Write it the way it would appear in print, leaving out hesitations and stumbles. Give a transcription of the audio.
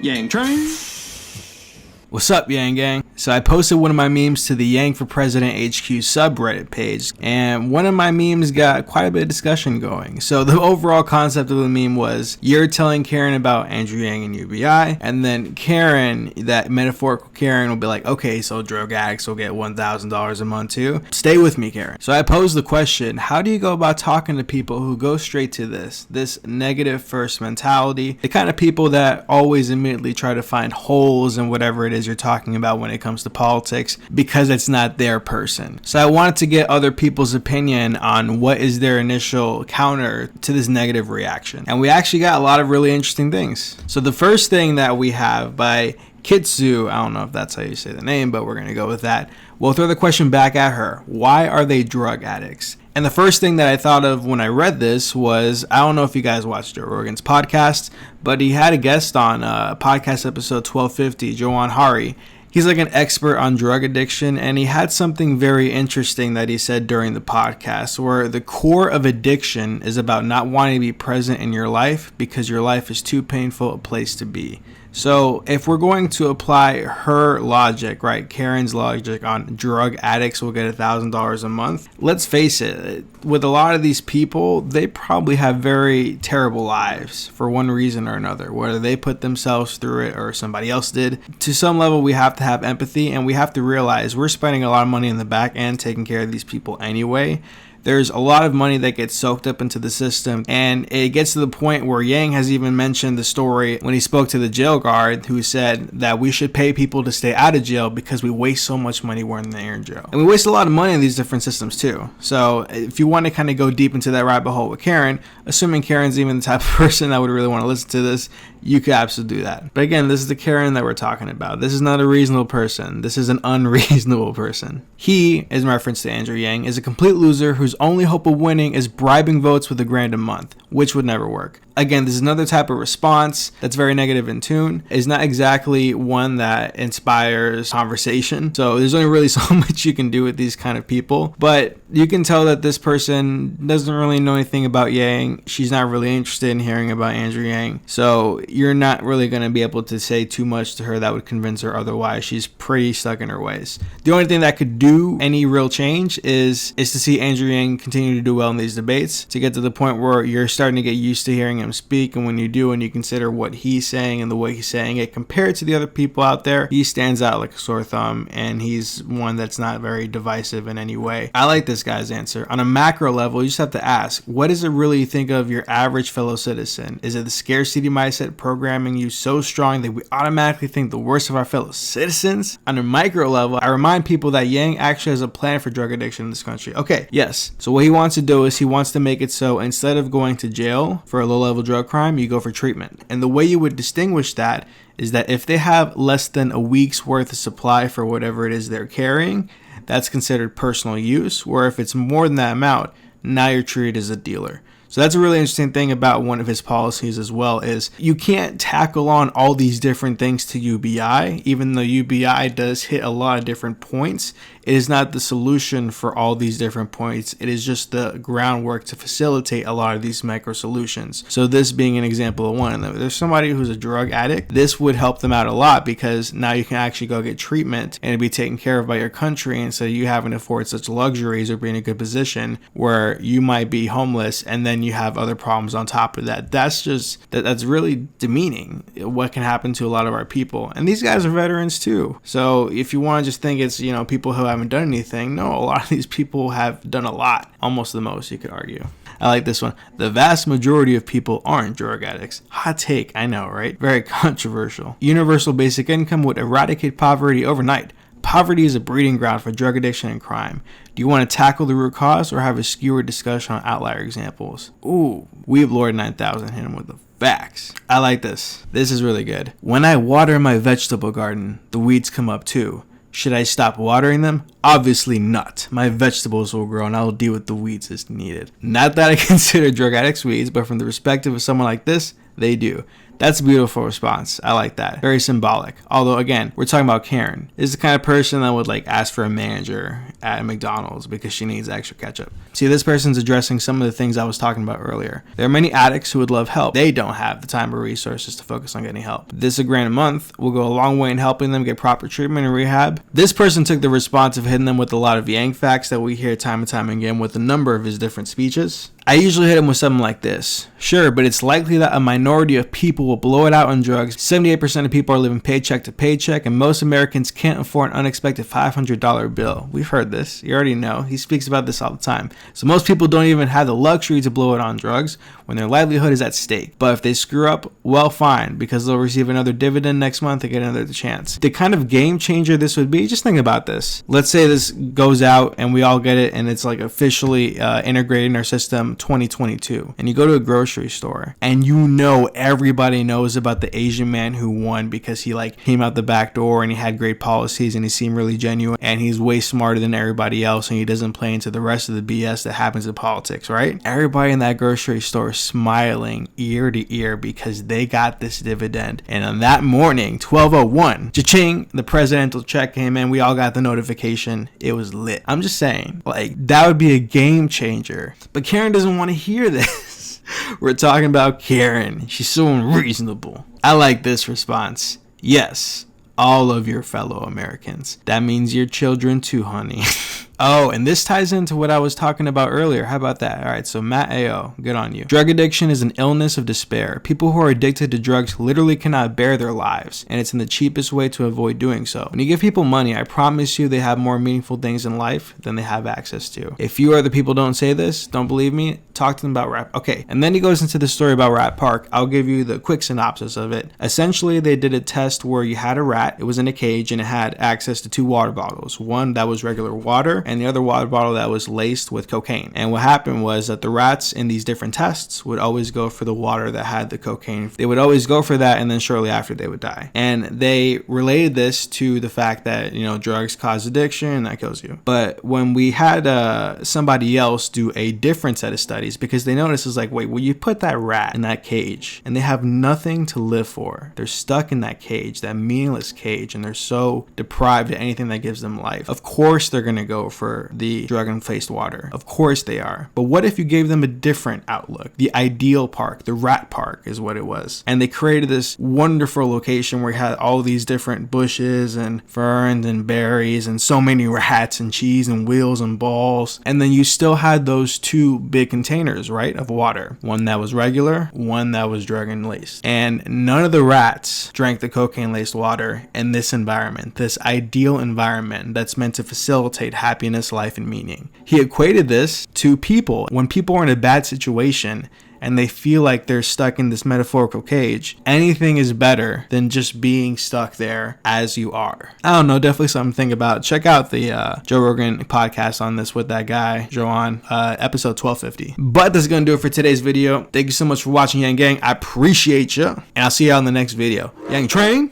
Yang Train. What's up, Yang Gang? So I posted one of my memes to the Yang for President HQ subreddit page, and one of my memes got quite a bit of discussion going. So the overall concept of the meme was, you're telling Karen about Andrew Yang and UBI, and then Karen, that metaphorical Karen, will be like, okay, so drug addicts will get $1,000 a month too. Stay with me, Karen. So I posed the question, how do you go about talking to people who go straight to this negative first mentality, the kind of people that always immediately try to find holes in whatever it is you're talking about when it comes to politics because it's not their person. So I wanted to get other people's opinion on what is their initial counter to this negative reaction. And we actually got a lot of really interesting things. So the first thing that we have by Kitsu, I don't know if that's how you say the name, but we're going to go with that. We'll throw the question back at her. Why are they drug addicts? And the first thing that I thought of when I read this was, I don't know if you guys watched Joe Rogan's podcast, but he had a guest on podcast episode 1250, Joan Hari. He's like an expert on drug addiction, and he had something very interesting that he said during the podcast, where the core of addiction is about not wanting to be present in your life because your life is too painful a place to be. So if we're going to apply her logic, right, Karen's logic on drug addicts will get $1,000 a month, let's face it, with a lot of these people, they probably have very terrible lives for one reason or another, whether they put themselves through it or somebody else did. To some level, we have to have empathy, and we have to realize we're spending a lot of money in the back end taking care of these people anyway. There's a lot of money that gets soaked up into the system, and it gets to the point where Yang has even mentioned the story when he spoke to the jail guard who said that we should pay people to stay out of jail because we waste so much money when they're in jail. And we waste a lot of money in these different systems too. So if you want to kind of go deep into that rabbit hole with Karen, assuming Karen's even the type of person that would really want to listen to this, you could absolutely do that. But again, this is the Karen that we're talking about. This is not a reasonable person. This is an unreasonable person. He, as in reference to Andrew Yang, is a complete loser whose only hope of winning is bribing votes with $1,000 a month, which would never work. Again, this is another type of response that's very negative in tune. It's not exactly one that inspires conversation. So there's only really so much you can do with these kind of people. But you can tell that this person doesn't really know anything about Yang. She's not really interested in hearing about Andrew Yang. So you're not really going to be able to say too much to her that would convince her otherwise. She's pretty stuck in her ways. The only thing that could do any real change is to see Andrew Yang continue to do well in these debates, to get to the point where you're starting to get used to hearing him speak, and when you do and you consider what he's saying and the way he's saying it compared to the other people out there, he stands out like a sore thumb, and he's one that's not very divisive in any way. I like this guy's answer. On a macro level, you just have to ask, what does it really think of your average fellow citizen? Is it the scarcity mindset programming you so strong that we automatically think the worst of our fellow citizens? On a micro level, I remind people that Yang actually has a plan for drug addiction in this country. Okay, yes. So what he wants to do is he wants to make it so instead of going to jail for a low-level drug crime, you go for treatment. And the way you would distinguish that is that if they have less than a week's worth of supply for whatever it is they're carrying, that's considered personal use, where if it's more than that amount, now you're treated as a dealer. So that's a really interesting thing about one of his policies as well, is you can't tackle on all these different things to UBI, even though UBI does hit a lot of different points. It is not the solution for all these different points. It is just the groundwork to facilitate a lot of these micro solutions. So this being an example of one of them. If there's somebody who's a drug addict, this would help them out a lot because now you can actually go get treatment and be taken care of by your country instead of you having to afford such luxuries or be in a good position where you might be homeless and then you have other problems on top of that. That's really demeaning what can happen to a lot of our people. And these guys are veterans too. So if you want to just think it's, people who haven't done anything, no, a lot of these people have done a lot, almost the most, you could argue. I like this one. The vast majority of people aren't drug addicts. Hot take, I know, right? Very controversial. Universal basic income would eradicate poverty overnight. Poverty is a breeding ground for drug addiction and crime. Do you want to tackle the root cause or have a skewered discussion on outlier examples? Ooh, Weeb Lord 9000 hit him with the facts. I like this. This is really good. When I water my vegetable garden, the weeds come up too. Should I stop watering them? Obviously not. My vegetables will grow and I will deal with the weeds as needed. Not that I consider drug addicts weeds, but from the perspective of someone like this They do. That's a beautiful response. I like that. Very symbolic. Although, again, we're talking about Karen. This is the kind of person that would like ask for a manager at McDonald's because she needs extra ketchup. See, this person's addressing some of the things I was talking about earlier. There are many addicts who would love help. They don't have the time or resources to focus on getting help. This $1,000 a month will go a long way in helping them get proper treatment and rehab. This person took the response of hitting them with a lot of Yang facts that we hear time and time again with a number of his different speeches. I usually hit him with something like this. Sure, but it's likely that a minority of people will blow it out on drugs. 78% of people are living paycheck to paycheck, and most Americans can't afford an unexpected $500 bill. We've heard this. You already know. He speaks about this all the time. So most people don't even have the luxury to blow it on drugs when their livelihood is at stake. But if they screw up, well, fine, because they'll receive another dividend next month and get another chance. The kind of game changer this would be, just think about this. Let's say this goes out and we all get it and it's like officially integrated in our system 2022. And you go to a grocery store and you know everybody knows about the Asian man who won because he like came out the back door and he had great policies and he seemed really genuine and he's way smarter than everybody else and he doesn't play into the rest of the BS that happens in politics, right? Everybody in that grocery store smiling ear to ear because they got this dividend. And on that morning, 12:01, cha-ching, the presidential check came in. We all got the notification. It was lit. I'm just saying, like, that would be a game changer. But Karen doesn't want to hear this. We're talking about Karen. She's so unreasonable. I like this response. Yes, all of your fellow Americans. That means your children too, honey. Oh, and this ties into what I was talking about earlier. How about that? All right, so Matt A.O., good on you. Drug addiction is an illness of despair. People who are addicted to drugs literally cannot bear their lives, and it's in the cheapest way to avoid doing so. When you give people money, I promise you they have more meaningful things in life than they have access to. If you other people don't say this, don't believe me, talk to them about Rat. Okay, and then he goes into the story about Rat Park. I'll give you the quick synopsis of it. Essentially, they did a test where you had a rat, it was in a cage, and it had access to 2 water bottles. One that was regular water, and the other water bottle that was laced with cocaine. And what happened was that the rats in these different tests would always go for the water that had the cocaine. They would always go for that, and then shortly after they would die. And they related this to the fact that, you know, drugs cause addiction and that kills you. But when we had somebody else do a different set of studies, because they noticed is like, wait, well, you put that rat in that cage and they have nothing to live for. They're stuck in that cage, that meaningless cage, and they're so deprived of anything that gives them life. Of course they're going to go for the drug-infused water. Of course they are. But what if you gave them a different outlook? The ideal park, the rat park is what it was. And they created this wonderful location where you had all these different bushes and ferns and berries and so many rats and cheese and wheels and balls. And then you still had those 2 big containers, right, of water. One that was regular, one that was drug-laced. And none of the rats drank the cocaine-laced water in this environment, this ideal environment that's meant to facilitate happiness, life, and meaning. He equated this to people. When people are in a bad situation and they feel like they're stuck in this metaphorical cage, anything is better than just being stuck there as you are. I don't know, definitely something to think about. Check out the Joe Rogan podcast on this with that guy, Joanne, episode 1250. But this is going to do it for today's video. Thank you so much for watching, Yang Gang. I appreciate you, and I'll see you on the next video. Yang Train!